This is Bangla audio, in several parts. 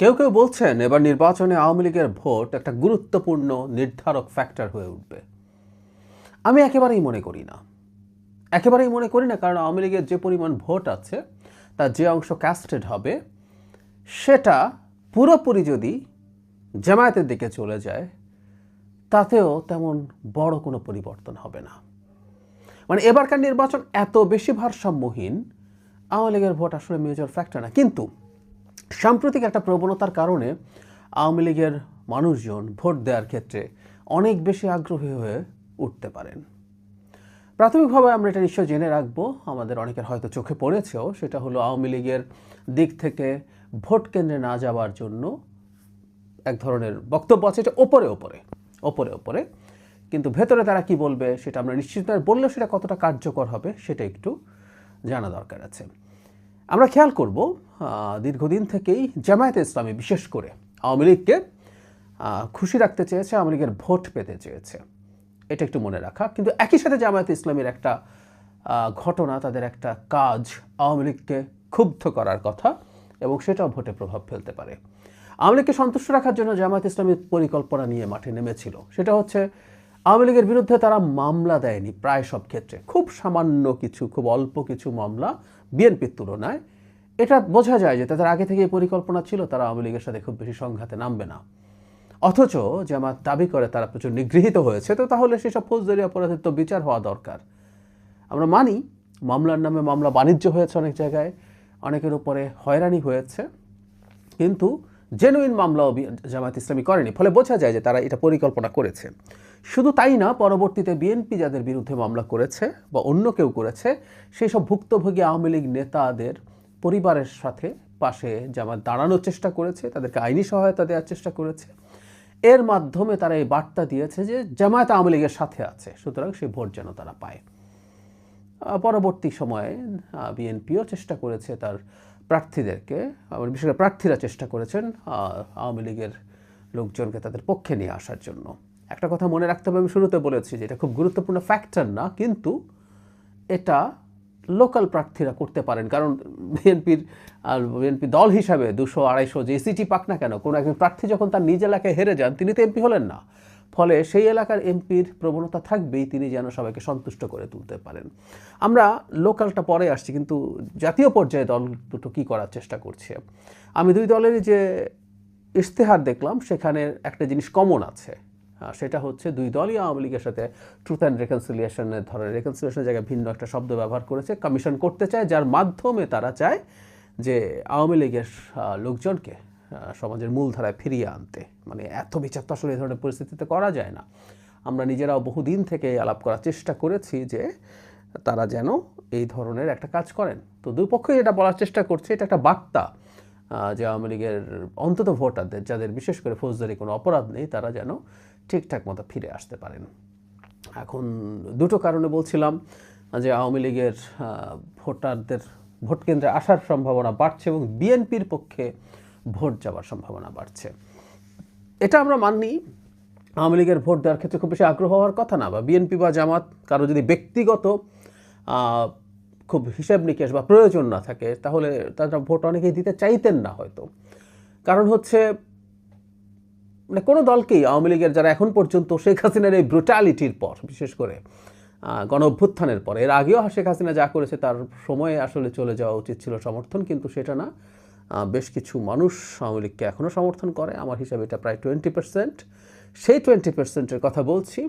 কেউ কেউ বলছেন এবার নির্বাচনে আওয়ামী লীগের ভোট একটা গুরুত্বপূর্ণ নির্ধারক ফ্যাক্টর হয়ে উঠবে। আমি একেবারেই মনে করি না, কারণ আওয়ামী লীগের যে পরিমাণ ভোট আছে তার যে অংশ ক্যাস্টেড হবে সেটা পুরোপুরি যদি জামায়াতের দিকে চলে যায় তাতেও তেমন বড় কোনো পরিবর্তন হবে না। মানে এবারকার নির্বাচন এত বেশি ভারসাম্যহীন, আওয়ামী লীগের ভোট আসলে মেজর ফ্যাক্টর না। কিন্তু সাম্প্রতিক একটা প্রবণতার কারণে আওয়ামী লীগের মানুষজন ভোট দেওয়ার ক্ষেত্রে অনেক বেশি আগ্রহী হয়ে উঠতে পারেন। প্রাথমিকভাবে আমরা এটা নিশ্চয় জেনে রাখবো, আমাদের অনেকের হয়তো চোখে পড়েছেও, সেটা হলো আওয়ামী লীগের দিক থেকে ভোট কেন্দ্রে না যাওয়ার জন্য এক ধরনের বক্তব্য আছে, এটা ওপরে, কিন্তু ভেতরে তারা কি বলবে সেটা আমরা নিশ্চিত নয়। বললেও সেটা কতটা কার্যকর হবে সেটা একটু জানা দরকার আছে। আমরা খেয়াল করব দীর্ঘদিন থেকেই জামায়াতে ইসলামী বিশেষ করে আওয়ামী লীগকে খুশি রাখতে চেয়েছে, আওয়ামী লীগের ভোট পেতে চেয়েছে, এটা একটু মনে রাখা। কিন্তু একই সাথে জামায়াতে ইসলামীর একটা ঘটনা, তাদের একটা কাজ আওয়ামী লীগকে ক্ষুব্ধ করার কথা, এবং সেটাও ভোটে প্রভাব ফেলতে পারে। আওয়ামী লীগকে সন্তুষ্ট রাখার জন্য জামায়াত ইসলামীর পরিকল্পনা নিয়ে মাঠে নেমেছিল। সেটা হচ্ছে আওয়ামী লীগের বিরুদ্ধে তারা মামলা দেয়নি প্রায় সব ক্ষেত্রে, খুব সামান্য কিছু, খুব অল্প কিছু মামলা বিএনপির তুলনায়। এটা বোঝা যায় যে তাদের আগে থেকে পরিকল্পনা ছিল তারা আওয়ামী লীগের সাথে খুব বেশি সংঘাতে নামবে না। অথচ জামাত দাবি করে তারা প্রচুর নিগৃহীত হয়েছে, তো তাহলে সেসব ফৌজদারি অপরাধের তো বিচার হওয়া দরকার। আমরা মানি মামলার নামে মামলা বাণিজ্য হয়েছে অনেক জায়গায়, অনেকের উপরে হয়রানি হয়েছে, কিন্তু জেনুইন মামলাও জামায়াত ইসলামী করেনি। ফলে বোঝা যায় যে তারা এটা পরিকল্পনা করেছে। শুধু তাই না, পরবর্তীতে বিএনপি যাদের বিরুদ্ধে মামলা করেছে বা অন্য কেউ করেছে, সেই সব ভুক্তভোগী আওয়ামী লীগ নেতাদের পরিবারের সাথে পাশে জামাত দাঁড়ানোর চেষ্টা করেছে, তাদেরকে আইনি সহায়তা দেওয়ার চেষ্টা করেছে। এর মাধ্যমে তারা এই বার্তা দিয়েছে যে জামায়াত আওয়ামী লীগের সাথে আছে, সুতরাং সেই ভোট যেন তারা পায়। পরবর্তী সময়ে বিএনপিও চেষ্টা করেছে তার প্রার্থীদেরকে, বিশেষ করে প্রার্থীরা চেষ্টা করেছেন আওয়ামী লীগের লোকজনকে তাদের পক্ষে নিয়ে আসার জন্য। একটা কথা মনে রাখতে হবে, আমি শুরুতে বলেছি যে এটা খুব গুরুত্বপূর্ণ ফ্যাক্টর না, কিন্তু এটা লোকাল প্রার্থীরা করতে পারেন। কারণ বিএনপি দল হিসাবে 200-250 যে সিটি পাক না কেন, কোনো একজন প্রার্থী যখন তার নিজ এলাকায় হেরে যান, তিনি তো এমপি হলেন না। ফলে সেই এলাকার এমপির প্রবণতা থাকবেই তিনি যেন সবাইকে সন্তুষ্ট করে তুলতে পারেন। আমরা লোকালটা পরে আসছি, কিন্তু জাতীয় পর্যায়ে দল দুটো কী করার চেষ্টা করছে। আমি দুই দলেরই যে ইশতেহার দেখলাম সেখানে একটা জিনিস কমন আছে, সেটা হচ্ছে দুই দলই আওয়ামী লীগের সাথে ট্রুথ অ্যান্ড রেকনসিলিয়েশনের ধরনের, রেকনসিলিয়েশনের জায়গায় ভিন্ন একটা শব্দ ব্যবহার করেছে, কমিশন করতে চায়, যার মাধ্যমে তারা চায় যে আওয়ামী লীগের লোকজনকে সমাজের মূলধারায় ফিরিয়ে আনতে। মানে এত বিচার তো আসলে এই ধরনের পরিস্থিতিতে করা যায় না। আমরা নিজেরাও বহুদিন থেকে আলাপ করার চেষ্টা করেছি যে তারা যেন এই ধরনের একটা কাজ করেন। তো দুই পক্ষই এটা বলার চেষ্টা করছে, এটা একটা বার্তা যে আওয়ামী লীগের অন্তত ভোটারদের, যাদের বিশেষ করে ফৌজদারি কোনো অপরাধ নেই, তারা যেন ঠিকঠাক মতো ফিরে আসতে পারেন। এখন দুটো কারণে বলছিলাম যে আওয়ামী লীগের ভোটারদের ভোট কেন্দ্রে আসার সম্ভাবনা বাড়ছে এবং বিএনপির পক্ষে ভোট যাওয়ার সম্ভাবনা বাড়ছে। এটা আমরা মানি, আওয়ামী লীগের ভোট দেওয়ার ক্ষেত্রে খুব বেশি আগ্রহ হওয়ার কথা না, বা বিএনপি বা জামাত কারো যদি ব্যক্তিগত খুব হিসাব নিকেশ বা প্রয়োজন না থাকে, তাহলে তারা ভোট অনেকেই দিতে চাইতেন না হয়তো। কারণ হচ্ছে মানে কোনো দলকেই, আওয়ামী লীগের যারা এখন পর্যন্ত শেখ হাসিনার এই ব্রুটালিটির পর, বিশেষ করে গণ অভ্যুত্থানের পর, এর আগেও শেখ হাসিনা যা করেছে তার সময়ে আসলে চলে যাওয়া উচিত ছিল সমর্থন, কিন্তু সেটা না। বেশ কিছু মানুষ আওয়ামী লীগকে এখনও সমর্থন করে, আমার হিসাবে এটা প্রায় 20%। সেই 20%-এর কথা বলছি।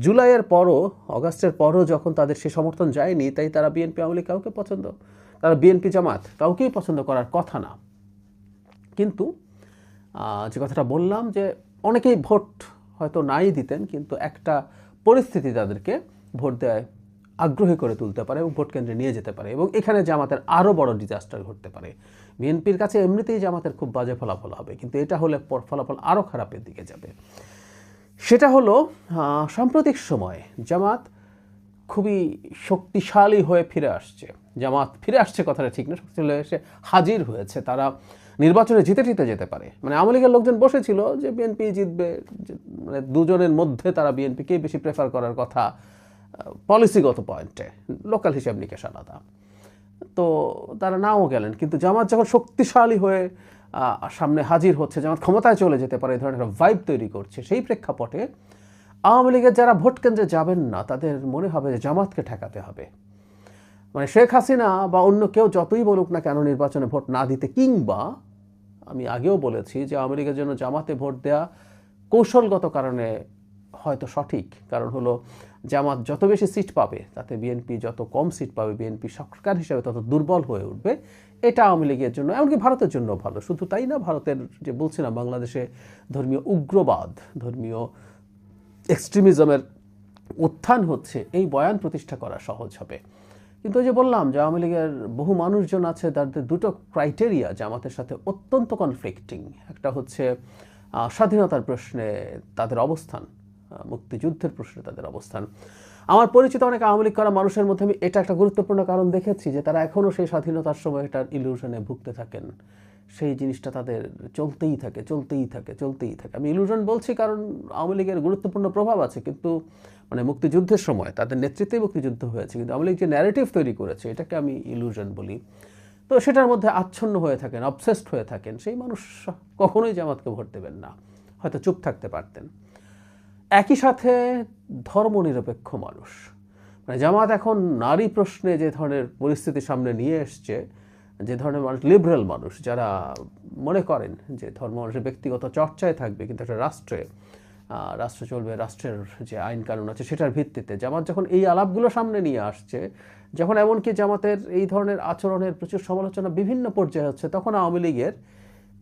জুলাইয়ের পরও, অগাস্টের পরও যখন তাদের সে সমর্থন যায়নি, তাই তারা বিএনপি আওয়ামী লীগ কাউকে পছন্দ, তারা বিএনপি জামাত কাউকেই পছন্দ করার কথা না। কিন্তু যে কথাটা বললাম যে অনেকেই ভোট হয়তো নাই দিতেন, কিন্তু একটা পরিস্থিতি তাদেরকে ভোট দেয় আগ্রহী করে তুলতে পারে এবং ভোট কেন্দ্রে নিয়ে যেতে পারে, এবং এখানে জামাতের আরও বড় ডিজাস্টার ঘটতে পারে। বিএনপির কাছে এমনিতেই জামাতের খুব বাজে ফলাফল হবে, কিন্তু এটা হলে ফলাফল আরও খারাপের দিকে যাবে। সেটা হলো সাম্প্রতিক সময়ে জামাত খুবই শক্তিশালী হয়ে ফিরে আসছে। জামাত ফিরে আসছে কথাটা ঠিক না, শক্তিশালী এসে হাজির হয়েছে। তারা নির্বাচনে জিতে যেতে পারে। মানে আওয়ামী লীগের লোকজন বসেছিল যে বিএনপি জিতবে, মানে দুজনের মধ্যে তারা বিএনপিকেই বেশি প্রেফার করার কথা পলিসিগত পয়েন্টে, লোকাল হিসাব নিকেশ আলাদা। তো তারা নাও গেলেন, কিন্তু জামাত যখন শক্তিশালী হয়ে সামনে হাজির হচ্ছে, জামাত ক্ষমতায় চলে যেতে পারে, এই ধরনের একটা ভাইব তৈরি করছে। সেই প্রেক্ষাপটে আওয়ামী লীগের যারা ভোট কেন্দ্রে যাবেন না তাদের মনে হবে যে জামাতকে ঠেকাতে হবে। মানে শেখ হাসিনা বা অন্য কেউ যতই বলুক না কেন নির্বাচনে ভোট না দিতে, কিংবা আমি আগেও বলেছি যে আওয়ামী লীগের জন্য জামাতে ভোট দেওয়া কৌশলগত কারণে হয়তো সঠিক। কারণ হলো জামাত যত বেশি সিট পাবে তাতে বিএনপি যত কম সিট পাবে, বিএনপি সরকার হিসেবে তত দুর্বল হয়ে উঠবে। এটা আওয়ামী লীগের জন্য, এমনকি ভারতের জন্য ভালো। শুধু তাই না, ভারতের যে বলছিলাম বাংলাদেশে ধর্মীয় উগ্রবাদ, ধর্মীয় এক্সট্রিমিজমের উত্থান হচ্ছে, এই বয়ান প্রতিষ্ঠা করা সহজ হবে। কিন্তু ওই যে বললাম যে আওয়ামী লীগের বহু মানুষজন আছে তাদের দুটো ক্রাইটেরিয়া জামাতের সাথে অত্যন্ত কনফ্লিক্টিং। একটা হচ্ছে স্বাধীনতার প্রশ্নে তাদের অবস্থান, মুক্তিযুদ্ধের প্রশ্নে তাদের অবস্থান। আমার পরিচিত অনেক আওয়ামী লীগ করা মানুষের মধ্যে আমি এটা একটা গুরুত্বপূর্ণ কারণ দেখেছি যে তারা এখনও সেই স্বাধীনতার সময়টার ইলিউশনে ভুগতে থাকেন। সেই জিনিসটা তাদের চলতেই থাকে। আমি ইলিউশন বলছি কারণ আওয়ামী লীগের গুরুত্বপূর্ণ প্রভাব আছে, কিন্তু মানে মুক্তিযুদ্ধের সময় তাদের নেতৃত্বেই মুক্তিযুদ্ধ হয়েছে, কিন্তু আওয়ামী লীগ যে ন্যারেটিভ তৈরি করেছে এটাকে আমি ইলিউশন বলি। তো সেটার মধ্যে আচ্ছন্ন হয়ে থাকেন, অবসেসড হয়ে থাকেন। সেই মানুষ কখনোই জামাতকে ভোট দেবেন না, হয়তো চুপ থাকতে পারতেন। একই সাথে ধর্মনিরপেক্ষ মানুষ, মানে জামাত এখন নারী প্রশ্নে যে ধরনের পরিস্থিতি সামনে নিয়ে এসছে, যে ধরনের মানুষ, লিবারেল মানুষ যারা মনে করেন যে ধর্ম মানুষের ব্যক্তিগত চর্চায় থাকবে, কিন্তু একটা রাষ্ট্র চলবে, রাষ্ট্রের যে আইন কানুন আছে সেটার ভিত্তিতে, জামাত যখন এই আলাপগুলো সামনে নিয়ে আসছে, যখন এমনকি জামাতের এই ধরনের আচরণের প্রচুর সমালোচনা বিভিন্ন পর্যায়ে হচ্ছে, তখন আওয়ামী লীগের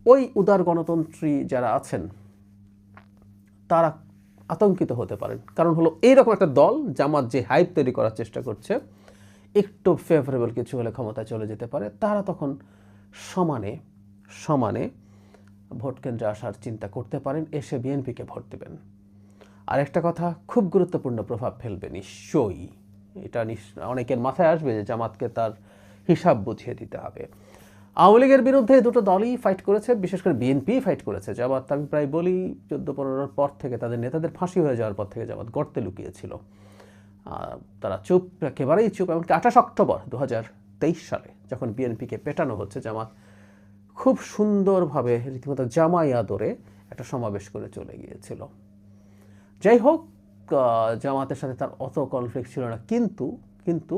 ওই উদার গণতন্ত্রী যারা আছেন তারা আতঙ্কিত হতে পারেন। কারণ হলো এইরকম একটা দল জামাত যে হাইপ তৈরি করার চেষ্টা করছে, একটু ফেভারেবল কিছু হলে ক্ষমতায় চলে যেতে পারে, তারা তখন সমানে ভোট কেন্দ্রে আসার চিন্তা করতে পারেন, এসে বিএনপিকে ভোট দেবেন। আর একটা কথা খুব গুরুত্বপূর্ণ প্রভাব ফেলবে নিশ্চয়ই, এটা অনেকের মাথায় আসবে যে জামাতকে তার হিসাব বুঝিয়ে দিতে হবে। আওয়ামী লীগের বিরুদ্ধে দুটো দলই ফাইট করেছে, বিশেষ করে বিএনপি ফাইট করেছে। জামাত, আমি প্রায় বলি 14-15 পর থেকে, তাদের নেতাদের ফাঁসি হয়ে যাওয়ার পর থেকে জামাত গর্তে লুকিয়েছিল। তারা চুপ, একেবারেই চুপ। এমনকি 28 অক্টোবর 2023 সালে যখন বিএনপিকে পেটানো হচ্ছে, জামাত খুব সুন্দরভাবে রীতিমতো জামাই আদরে একটা সমাবেশ করে চলে গিয়েছিল। যাই হোক, জামাতের সাথে তার অত কনফ্লিক্ট ছিল না, কিন্তু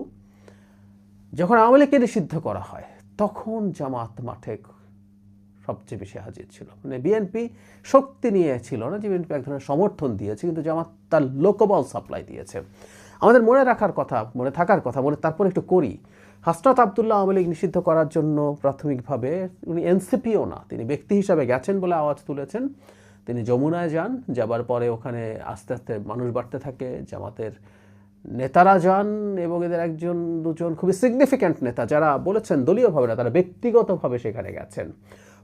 যখন আওয়ামী লীগকে নিষিদ্ধ করা হয় তখন জামাত মাঠে সবচেয়ে বেশি হাজির ছিল। মানে বিএনপি শক্তি নিয়ে ছিল না, যে বিএনপি এক ধরনের সমর্থন দিয়েছে, কিন্তু জামাত তার লোকবল সাপ্লাই দিয়েছে। আমাদের মনে থাকার কথা তারপর একটু করি। হাসনাত আবদুল্লাহ আওয়ামী লীগ নিষিদ্ধ করার জন্য প্রাথমিকভাবে উনি এনসিপিও না, তিনি ব্যক্তি হিসাবে গেছেন বলে আওয়াজ তুলেছেন। তিনি যমুনায় যাবার পরে ওখানে আস্তে আস্তে মানুষ বাড়তে থাকে, জামাতের নেতারা যান, এবং এদের একজন দুজন খুবই সিগনিফিক্যান্ট নেতা যারা বলেছেন দলীয়ভাবে না, তারা ব্যক্তিগতভাবে সেখানে গেছেন।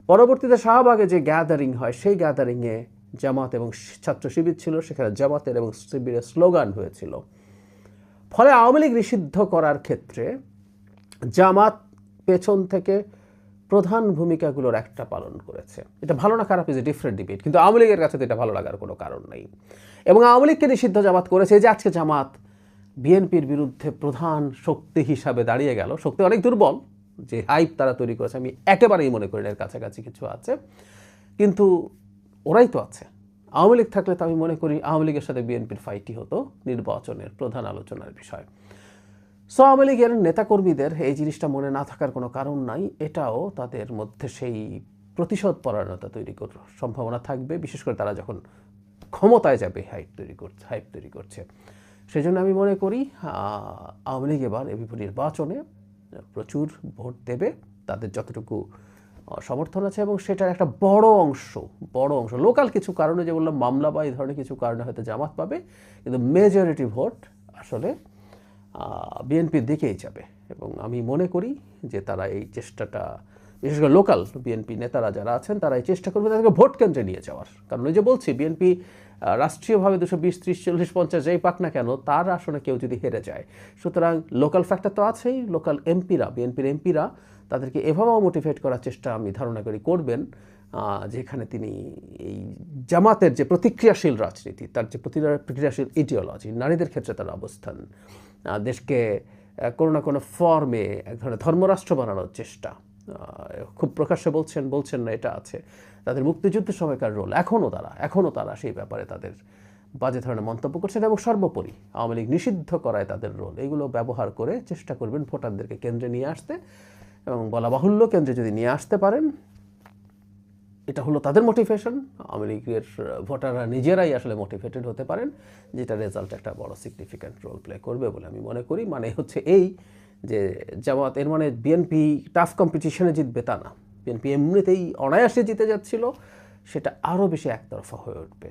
পরবর্তীতে শাহবাগে যে গ্যাদারিং হয়, সেই গ্যাদারিংয়ে জামাত এবং ছাত্র শিবির ছিল, সেখানে জামাতের এবং শিবিরের স্লোগান হয়েছিল। ফলে আওয়ামী লীগ নিষিদ্ধ করার ক্ষেত্রে জামাত পেছন থেকে প্রধান ভূমিকাগুলোর একটা পালন করেছে। এটা ভালো না খারাপ ইজ এ ডিফারেন্ট ডিবেট, কিন্তু আওয়ামী লীগের কাছে তো এটা ভালো লাগার কোনো কারণ নেই। এবং আওয়ামী লীগকে নিষিদ্ধ জামাত করেছে, যে আজকে জামাত বিএনপির বিরুদ্ধে প্রধান শক্তি হিসাবে দাঁড়িয়ে গেল। শক্তি অনেক দুর্বল, যে হাইপ তারা তৈরি করেছে আমি একেবারেই মনে করি না এর কাছাকাছি কিছু আছে, কিন্তু ওরাই তো আছে। আওয়ামী লীগ থাকলে তো আমি মনে করি আওয়ামী লীগের সাথে বিএনপির ফাইটই হতো নির্বাচনের প্রধান আলোচনার বিষয়। সো আওয়ামী লীগের নেতাকর্মীদের এই জিনিসটা মনে না থাকার কোনো কারণ নাই। এটাও তাদের মধ্যে সেই প্রতিশোধ পরায়ণতা তৈরি করার সম্ভাবনা থাকবে, বিশেষ করে তারা যখন ক্ষমতায় যাবে হাইপ তৈরি করছে। সেই জন্য আমি মনে করি আওয়ামী লীগ এবার এবিপি নির্বাচনে প্রচুর ভোট দেবে, তাদের যতটুকু সমর্থন আছে, এবং সেটার একটা বড় অংশ লোকাল কিছু কারণে, যে বললাম মামলা বা এই ধরনের কিছু কারণে হয়তো জামাত পাবে, কিন্তু মেজরিটি ভোট আসলে বিএনপির দিকেই যাবে। এবং আমি মনে করি যে তারা এই চেষ্টাটা, বিশেষ করে লোকাল বিএনপি নেতারা যারা আছেন, তারা এই চেষ্টা করবে তাদেরকে ভোট কেন্দ্রে নিয়ে যাওয়ার। কারণ ওই যে বলছি, বিএনপি রাষ্ট্রীয়ভাবে 220, 30, 40, 50 যেই পাক না কেন, তার আসনে কেউ যদি হেরে যায়, সুতরাং লোকাল ফ্যাক্টর তো আছেই। লোকাল এমপিরা, বিএনপির এমপিরা তাদেরকে এভাবেও মোটিভেট করার চেষ্টা আমি ধারণা করি করবেন, যেখানে তিনি এই জামাতের যে প্রতিক্রিয়াশীল রাজনীতি, তার যে প্রতিক্রিয়াশীল ইডিওলজি, নারীদের ক্ষেত্রে তার অবস্থান, দেশকে কোনো না কোনো ফর্মে এক ধরনের ধর্মরাষ্ট্র বানানোর চেষ্টা, খুব প্রকাশ্যে বলছেন না, এটা আছে। তাদের মুক্তিযুদ্ধের সময়কার রোল এখনও তারা সেই ব্যাপারে তাদের বাজে ধরনের মন্তব্য করছেন, এবং সর্বোপরি আওয়ামী লীগ নিষিদ্ধ করায় তাদের রোল, এগুলো ব্যবহার করে চেষ্টা করবেন ভোটারদেরকে কেন্দ্রে নিয়ে আসতে। এবং বলা বাহুল্য, কেন্দ্রে যদি নিয়ে আসতে পারেন, এটা হলো তাদের মোটিভেশন। আওয়ামী লীগের ভোটাররা নিজেরাই আসলে মোটিভেটেড হতে পারেন, যেটা রেজাল্ট একটা বড় সিগনিফিক্যান্ট রোল প্লে করবে বলে আমি মনে করি। মানে হচ্ছে এই যে জামাত, এর মানে বিএনপি টাফ কম্পিটিশনে জিতবে তা না। বিএনপি এমনিতেই অনায়াসে জিতে যাচ্ছিল, সেটা আরও বেশি একতরফা হয়ে উঠবে।